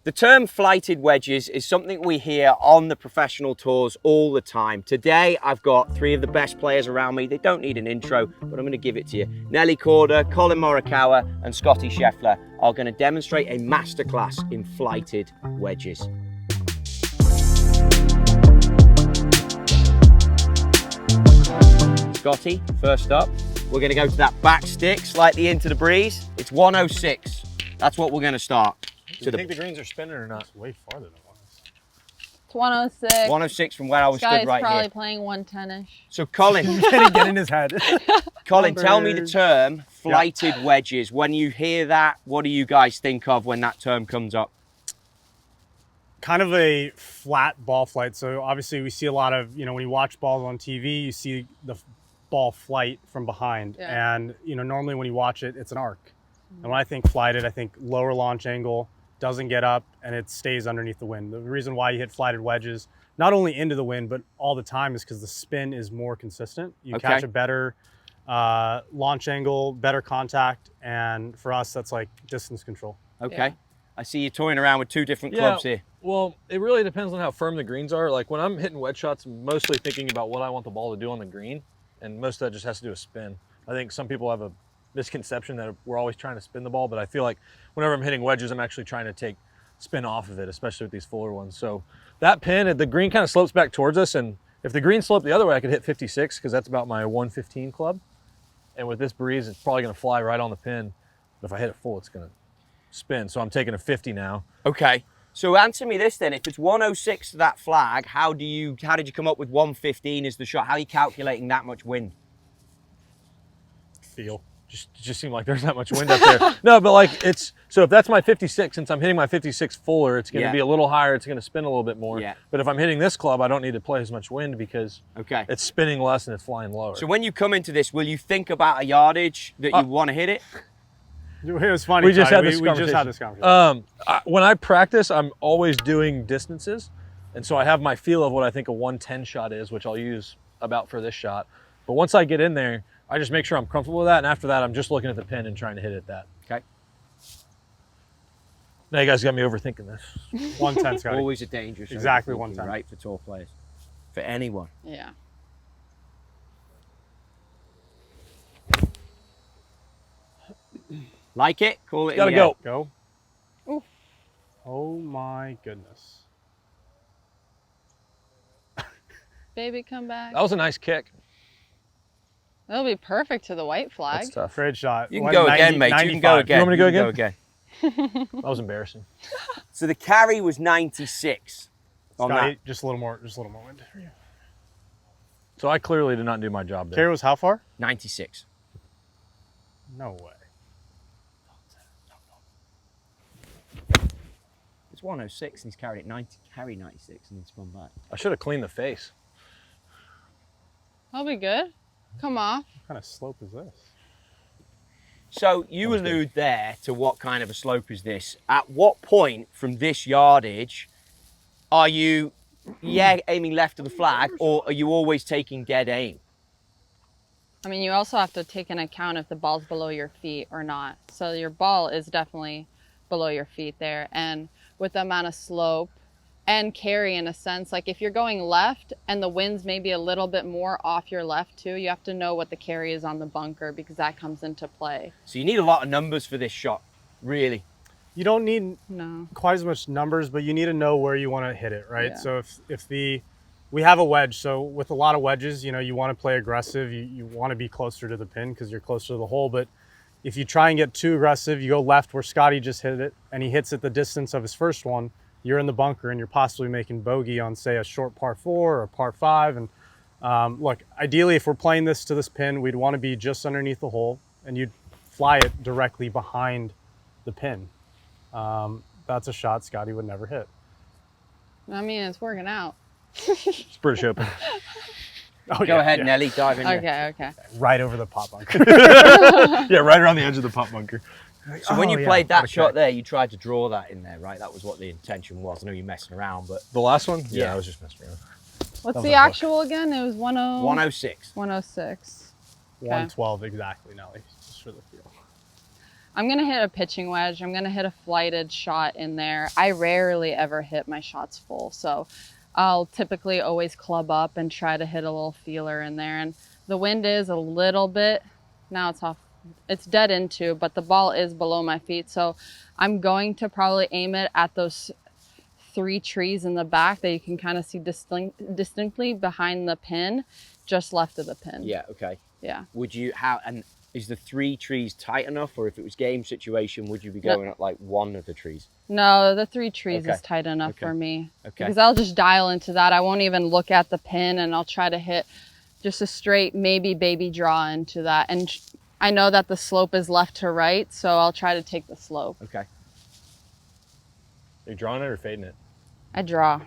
The term flighted wedges is something we hear on the professional tours all the time. Today, I've got three of the best players around me. They don't need an intro, but I'm going to give it to you. Nelly Korda, Collin Morikawa, and Scottie Scheffler are going to demonstrate a masterclass in flighted wedges. Scottie, first up, we're going to go to that back stick, slightly into the breeze. It's 106. That's what we're going to start. Do you think the greens are spinning or not? It's way farther than 106. It's 106. 106 from where I was stood right probably here. Playing 110-ish. So Collin, Get in his head. Collin, tell me the term flighted wedges. When you hear that, what do you guys think of when that term comes up? Kind of a flat ball flight. So obviously we see a lot of, when you watch balls on TV, you see the ball flight from behind. Yeah. And, normally when you watch it, it's an arc. And when I think flighted, I think lower launch angle, doesn't get up, and it stays underneath the wind. The reason why you hit flighted wedges, not only into the wind, but all the time, is because the spin is more consistent. You catch a better launch angle, better contact, and for us, that's like distance control. Okay. Yeah. I see you toying around with two different clubs here. Well, it really depends on how firm the greens are. Like when I'm hitting wedge shots, I'm mostly thinking about what I want the ball to do on the green, and most of that just has to do with spin. I think some people have a misconception that we're always trying to spin the ball, but I feel like whenever I'm hitting wedges, I'm actually trying to take spin off of it, especially with these fuller ones. So that pin, the green kind of slopes back towards us, and if the green sloped the other way, I could hit 56 because that's about my 115 club. And with this breeze, it's probably going to fly right on the pin. But if I hit it full, it's going to spin. So I'm taking a 50 now. Okay. So answer me this then. If it's 106 to that flag, how did you come up with 115 as the shot? How are you calculating that much wind? Feel. Just seemed like there's not much wind up there. No, but like so if that's my 56, since I'm hitting my 56 fuller, it's going to be a little higher. It's going to spin a little bit more. Yeah. But if I'm hitting this club, I don't need to play as much wind because it's spinning less and it's flying lower. So when you come into this, will you think about a yardage that you want to hit it? It was funny. We just had this conversation. When I practice, I'm always doing distances. And so I have my feel of what I think a 110 shot is, which I'll use about for this shot. But once I get in there, I just make sure I'm comfortable with that, and after that, I'm just looking at the pin and trying to hit it that. Okay. Now you guys got me overthinking this. 110, Scottie. Always a dangerous. Exactly overthinking, 110. right, for tour players. For anyone. Yeah. Like it? Call it. Gotta go. Go. Oof. Oh my goodness. Baby, come back. That was a nice kick. That'll be perfect to the white flag. That's tough. Great shot. You can go again, mate. You can go again. You want me to go You again? can go again. That was embarrassing. So the carry was 96 on Scottie, that. just a little more wind. So I clearly did not do my job there. Carry was how far? 96. No way. It's 106 and he's carried it 96 and then spun back. I should have cleaned the face. That'll be good. Come off. What kind of slope is this? So you allude there to what kind of a slope is this. At what point from this yardage are you aiming left of the flag, or are you always taking dead aim? I mean, you also have to take into account if the ball's below your feet or not. So your ball is definitely below your feet there. And with the amount of slope and carry, in a sense, like if you're going left and the wind's maybe a little bit more off your left too, you have to know what the carry is on the bunker because that comes into play. So you need a lot of numbers for this shot, really. You don't need No. quite as much numbers, but you need to know where you want to hit it, right? Yeah. So if we have a wedge, so with a lot of wedges, you want to play aggressive. You want to be closer to the pin because you're closer to the hole. But if you try and get too aggressive, you go left where Scottie just hit it, and he hits it the distance of his first one, you're in the bunker and you're possibly making bogey on, say, a short par 4 or a par 5. And look, ideally, if we're playing this to this pin, we'd want to be just underneath the hole, and you'd fly it directly behind the pin. That's a shot Scottie would never hit. I mean, it's working out. It's British Open. Oh, Go ahead, Nelly, dive in there. Okay. Right over the pot bunker. Yeah, right around the edge of the pot bunker. So when you played that shot there, you tried to draw that in there, right? That was what the intention was. I know you're messing around, but... The last one? Yeah. I was just messing around. What's the actual again? It was 106. 106. 112 exactly, Nelly, just for the feel. I'm gonna hit a pitching wedge. I'm gonna hit a flighted shot in there. I rarely ever hit my shots full, so I'll typically always club up and try to hit a little feeler in there. And the wind is a little bit, now it's off, it's dead into, but the ball is below my feet. So I'm going to probably aim it at those 3 trees in the back that you can kind of see distinctly behind the pin, just left of the pin. Yeah, okay. Yeah. Would you, and is the 3 trees tight enough, or if it was game situation, would you be going at like one of the trees? No, the 3 trees is tight enough for me. Okay. Because I'll just dial into that. I won't even look at the pin, and I'll try to hit just a straight, maybe baby draw into that. And I know that the slope is left to right, so I'll try to take the slope. Okay. Are you drawing it or fading it? I draw.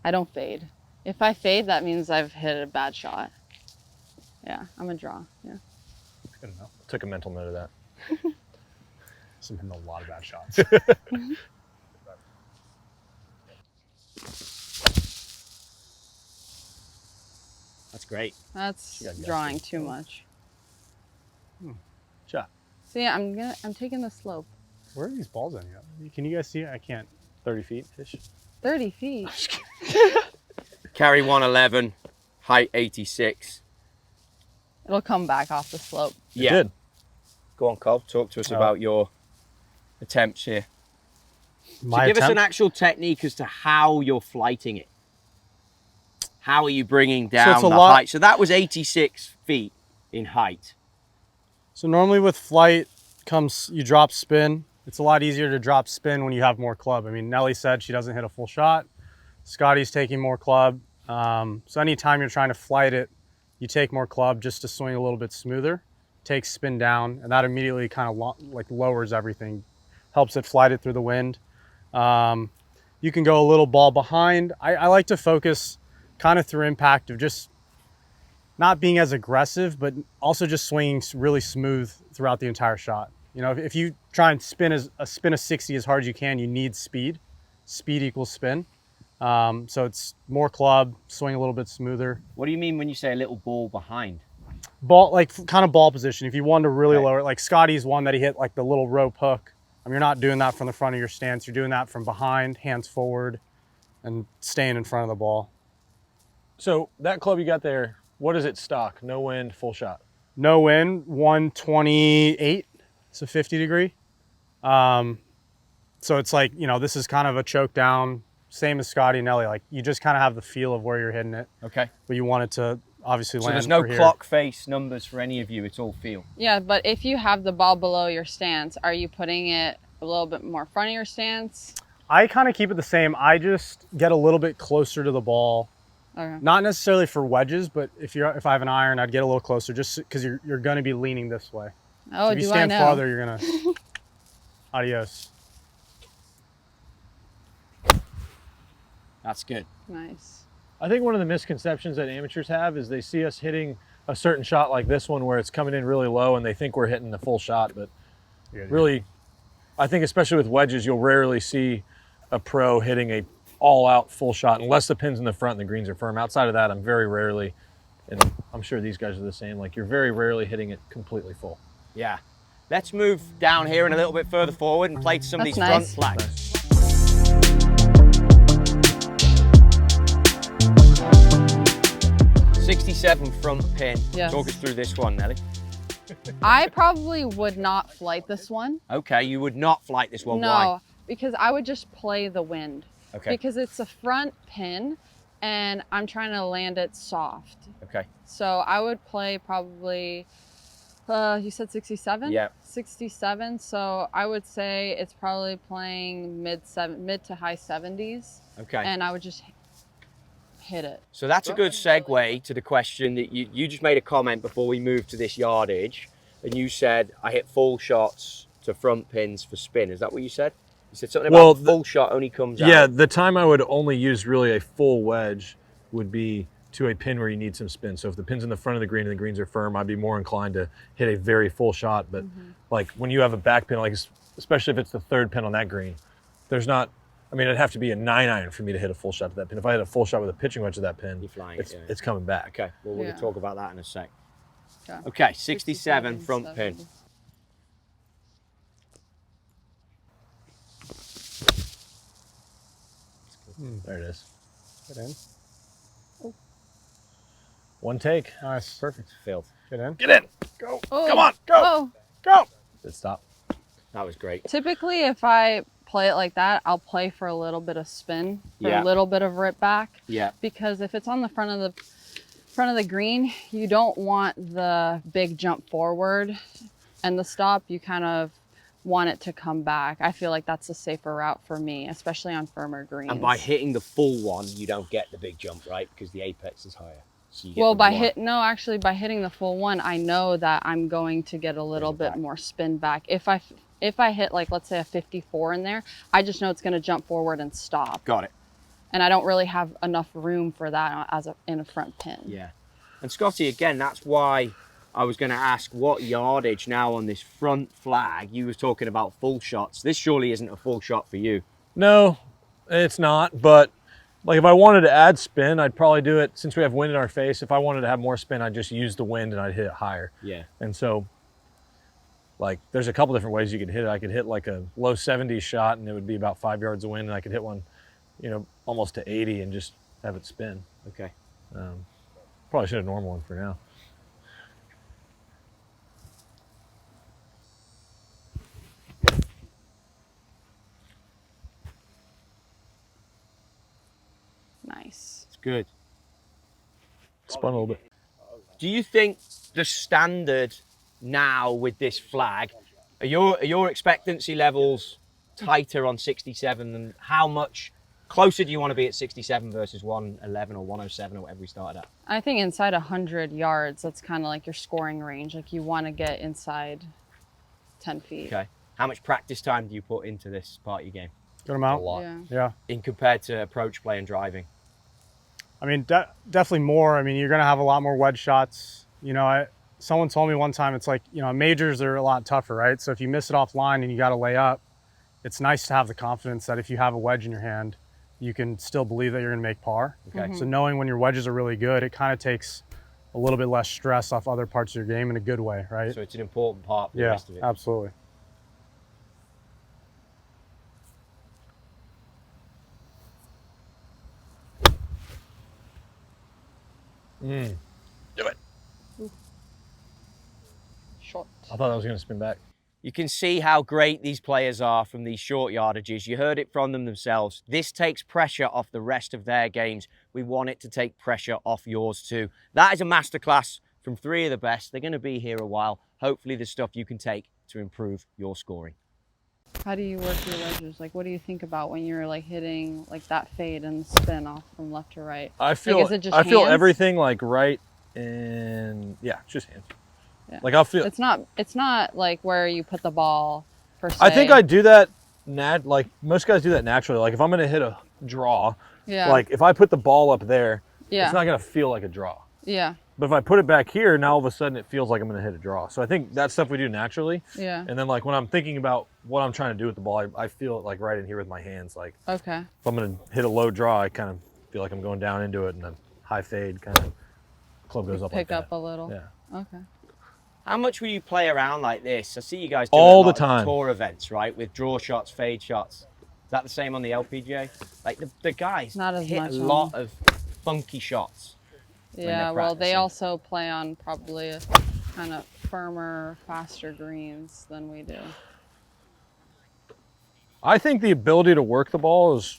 I don't fade. If I fade, that means I've hit a bad shot. Yeah, I'm a draw. Yeah. Good enough. Took a mental note of that. I'm hitting a lot of bad shots. That's great. That's drawing too much. Shot. See, I'm taking the slope. Where are these balls ending up? Can you guys see it? I can't. 30 feet-ish. 30 feet. Carry 111, height 86. It'll come back off the slope. Yeah. Good. Go on, Cole. Talk to us about your attempts here. My So give us attempt? an actual technique as to how you're flighting it. How are you bringing down the height? So that was 86 feet in height. So normally with flight comes, you drop spin. It's a lot easier to drop spin when you have more club. I mean, Nelly said she doesn't hit a full shot. Schottie's taking more club. So anytime you're trying to flight it, you take more club just to swing a little bit smoother, takes spin down, and that immediately kind of lowers everything, helps it flight it through the wind. You can go a little ball behind. I like to focus kind of through impact of just not being as aggressive, but also just swinging really smooth throughout the entire shot. You know, if you try and spin a 60 as hard as you can, you need speed. Speed equals spin. So it's more club, swing a little bit smoother. What do you mean when you say a little ball behind? Ball, like kind of ball position. If you want to really lower it, like Scottie's one that he hit like the little rope hook. I mean, you're not doing that from the front of your stance. You're doing that from behind, hands forward, and staying in front of the ball. So that club you got there, what is it stock? No wind, full shot? No wind, 128. It's a 50 degree. So it's like, you know, this is kind of a choke down, same as Scottie and Nelly. Like you just kind of have the feel of where you're hitting it. Okay. But you want it to obviously land. So there's no for here. clock face numbers for any of you, it's all feel. Yeah, but if you have the ball below your stance, are you putting it a little bit more front of your stance? I kind of keep it the same. I just get a little bit closer to the ball. Okay. Not necessarily for wedges, but if I have an iron, I'd get a little closer just because you're going to be leaning this way. Oh, So if you do stand I know? farther, you're going to... Adios. That's good. Nice. I think one of the misconceptions that amateurs have is they see us hitting a certain shot like this one where it's coming in really low and they think we're hitting the full shot, but really, I think especially with wedges, you'll rarely see a pro hitting a all-out full shot unless the pin's in the front and the greens are firm. Outside of that, I'm very rarely, and I'm sure these guys are the same, like you're very rarely hitting it completely full. Yeah. Let's move down here and a little bit further forward and play to some of these That's front nice. flags. 67 front pin. Yes. Talk us through this one, Nelly. I probably would not flight this one. Okay, you would not flight this one. No, Why? because I would just play the wind. Okay. Because it's a front pin and I'm trying to land it soft. Okay. So I would play probably, you said 67? Yeah. 67. So I would say it's probably playing mid to high 70s. Okay. And I would just hit it. So that's a good segue to the question that you just made a comment before we moved to this yardage, and you said I hit full shots to front pins for spin. Is that what you said? You said something about full shot only comes out. Yeah, the time I would only use really a full wedge would be to a pin where you need some spin. So if the pin's in the front of the green and the greens are firm, I'd be more inclined to hit a very full shot. But like when you have a back pin, like especially if it's the third pin on that green, there's not, I mean, it'd have to be a 9-iron for me to hit a full shot to that pin. If I hit a full shot with a pitching wedge to that pin, You're flying it's coming back. Okay, well, we're going Yeah. to talk about that in a sec. Okay. Okay, 67 front pin. There it is. Get in. One take. Nice. Perfect. Filled. Get in. Get in. Go. Oh, Come on. Go. Oh. Go. Good stop. That was great. Typically, if I play it like that, I'll play for a little bit of spin, for Yeah. a little bit of rip back. Yeah. Because if it's on the front of the green, you don't want the big jump forward and the stop. You kind of want it to come back. I feel like that's a safer route for me, especially on firmer greens. And by hitting the full one, you don't get the big jump, right? Because the apex is higher. So you get well, the by one. by hitting the full one, I know that I'm going to get a little bit more spin back. If I hit, like, let's say a 54 in there, I just know it's going to jump forward and stop. Got it. And I don't really have enough room for that in a front pin. Yeah. And Scotty, again, that's why I was going to ask what yardage now on this front flag. You was talking about full shots. This surely isn't a full shot for you. No, it's not. But like if I wanted to add spin, I'd probably do it since we have wind in our face. If I wanted to have more spin, I'd just use the wind and I'd hit it higher. Yeah. And so like there's a couple different ways you could hit it. I could hit like a low 70s shot and it would be about 5 yards of wind, and I could hit one, you know, almost to 80 and just have it spin. Okay. Probably should have a normal one for now. Nice. It's good. Spun a little bit. Do you think the standard now with this flag, are your expectancy levels tighter on 67 than how much closer do you want to be at 67 versus 111 or 107 or whatever we started at? I think inside 100 yards, that's kind of like your scoring range. Like you want to get inside 10 feet. Okay. How much practice time do you put into this part of your game? Good amount. A lot. Yeah. Yeah. In compared to approach play and driving? I mean, definitely more. I mean, you're going to have a lot more wedge shots. You know, someone told me one time, it's like, you know, majors are a lot tougher, right? So if you miss it offline and you got to lay up, it's nice to have the confidence that if you have a wedge in your hand, you can still believe that you're going to make par. Okay. So knowing when your wedges are really good, it kind of takes a little bit less stress off other parts of your game in a good way, right? So it's an important part for the Yeah, rest of it. absolutely. Do it. Short. I thought I was going to spin back. You can see how great these players are from these short yardages. You heard it from them themselves. This takes pressure off the rest of their games. We want it to take pressure off yours too. That is a masterclass from three of the best. They're going to be here a while. Hopefully there's stuff you can take to improve your scoring. How do you work your wedges? Like, what do you think about when you're like hitting like that fade and spin off from left to right? I feel Like, is it just I feel hands? everything like right and yeah, it's just hands. Yeah. Like I'll feel. It's not like where you put the ball per se. I think I do that. Like most guys do that naturally. Like if I'm gonna hit a draw, Yeah. like if I put the ball up there, Yeah. it's not gonna feel like a draw. Yeah. But if I put it back here, now all of a sudden it feels like I'm gonna hit a draw. So I think that's stuff we do naturally. Yeah. And then like when I'm thinking about what I'm trying to do with the ball, I feel it like right in here with my hands. Like Okay. if I'm gonna hit a low draw, I kind of feel like I'm going down into it, and a high fade kind of club goes up like Pick that. up a little. Yeah. Okay. How much will you play around like this? I see you guys do All a lot the of time. tour events, right? With draw shots, fade shots. Is that the same on the LPGA? Like the guys Not as hit much a on- lot of funky shots. Yeah. they're Well, they practicing. also play on probably a kind of firmer, faster greens than we do. I think the ability to work the ball is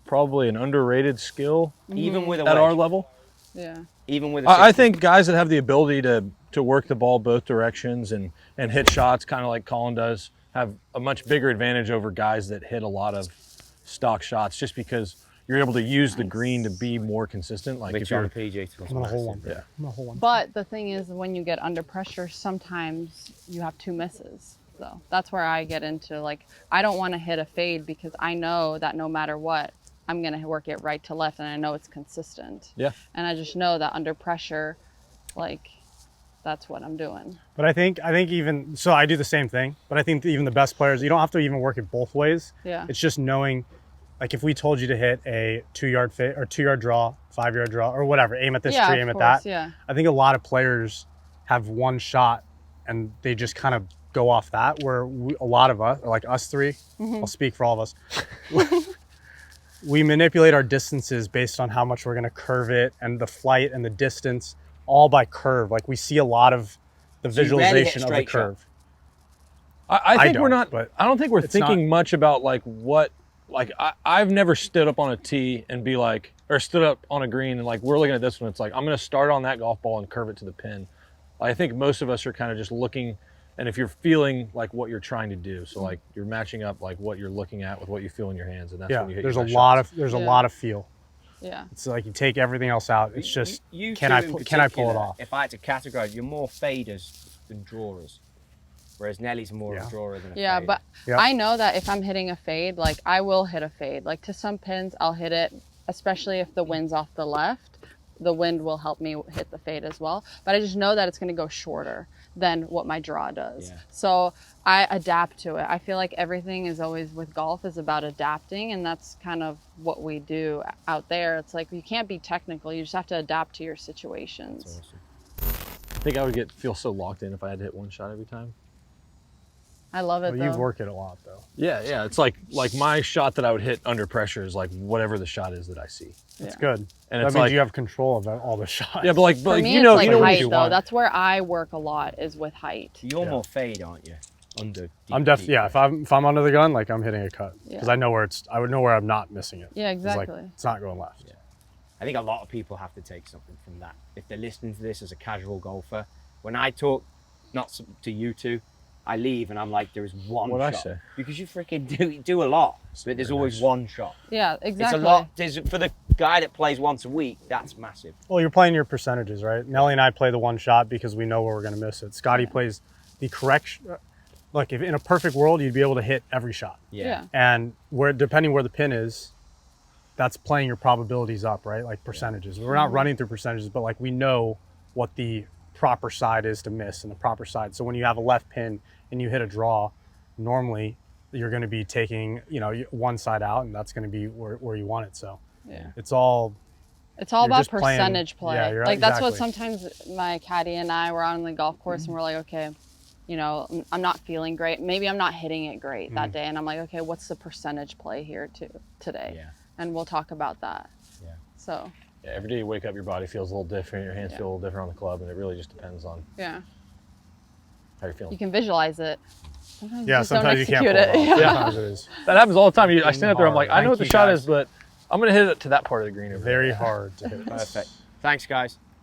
probably an underrated skill Even with a at our wedge. level. Yeah. Even with a I 60. think guys that have the ability to work the ball both directions and hit shots kind of like Collin does have a much bigger advantage over guys that hit a lot of stock shots, just because you're able to use the green to be more consistent. Like if Which on you're, the PGA Tour. I'm going to hold one. Yeah. I'm going to hold one. But the thing is, when you get under pressure, sometimes you have two misses. So that's where I get into, like, I don't want to hit a fade because I know that no matter what, I'm going to work it right to left, and I know it's consistent. Yeah. And I just know that under pressure, like, that's what I'm doing. But I think even, so I do the same thing, but I think even the best players, you don't have to even work it both ways. Yeah. It's just knowing, like if we told you to hit a 2-yard fade or 2-yard draw, 5-yard draw, or whatever, aim at this Yeah, tree, of aim at course, that. yeah. I think a lot of players have one shot and they just kind of go off that, where a lot of us, like us three, I'll speak for all of us. we manipulate our distances based on how much we're going to curve it, and the flight and the distance, all by curve. Like we see a lot of the So you rarely hit visualization of the straight shot? curve. I think we're don't, not, but I don't think we're it's thinking not- much about like what, like I've never stood up on a tee and be like, or stood up on a green and like, we're looking at this one, it's like, I'm going to start on that golf ball and curve it to the pin. I think most of us are kind of just looking, and if you're feeling like what you're trying to do, so like you're matching up like what you're looking at with what you feel in your hands, and that's yeah, when you hit there's your a best lot shots. of there's a Yeah. lot of feel. Yeah. It's like you take everything else out. It's just You can two I in can I pull it particular, off? If I had to categorize, you're more faders than drawers, whereas Nelly's more of Yeah. a drawer than a Yeah, fader. but Yep. I know that if I'm hitting a fade, like I will hit a fade. Like to some pins, I'll hit it, especially if the wind's off the left. The wind will help me hit the fade as well. But I just know that it's going to go shorter than what my draw does. Yeah. So I adapt to it. I feel like everything is always with golf is about adapting, and that's kind of what we do out there. It's like you can't be technical. You just have to adapt to your situations. That's awesome. I think I would feel so locked in if I had to hit one shot every time. I love it Well, though. you've worked it a lot though. Yeah, it's like my shot that I would hit under pressure is like whatever the shot is that I see. It's Yeah. good. And That it's means like, you have control of all the shots. yeah, but like, For me, you know, it's like you know what height you though. want. That's where I work a lot is with height. You're Yeah. more fade, aren't you? Under. I'm deep, yeah. If I'm under the gun, like I'm hitting a cut because Yeah. I know where I would know where I'm not missing it. Yeah, It's like, exactly. it's not going left. Yeah. I think a lot of people have to take something from that. If they're listening to this as a casual golfer, when I talk, not to you two, I leave and I'm like, there is one What'd I shot. say? Because you freaking do a lot, but there's Very always nice. one shot. Yeah, exactly. It's a lot. For the guy that plays once a week, that's massive. Well, you're playing your percentages, right? Nelly and I play the one shot because we know where we're going to miss it. Scottie plays the correct. Like if in a perfect world, you'd be able to hit every shot, Yeah. and depending where the pin is, that's playing your probabilities up, right? Like percentages. We're not running through percentages, but like we know what the proper side is to miss and the proper side. So when you have a left pin and you hit a draw, normally you're going to be taking, one side out, and that's going to be where you want it. So Yeah. it's all It's all You're about just playing- percentage play. yeah, you're like that's what exactly. sometimes my caddy and I were on the golf course and we're like, okay, I'm not feeling great. Maybe I'm not hitting it great that day. And I'm like, okay, what's the percentage play here today? Yeah. And we'll talk about that. Yeah. So, yeah, every day you wake up, your body feels a little different, your hands Yeah. feel a little different on the club, and it really just depends on yeah, how you're feeling. you can visualize it. Sometimes yeah. just don't Sometimes you can't execute pull it off. Yeah. Sometimes it is That happens all the time. I stand up there, I'm like, I know Thank what the you, shot guys. is, but I'm gonna hit it to that part of the green over there. very hard to hit. Perfect. Thanks, guys.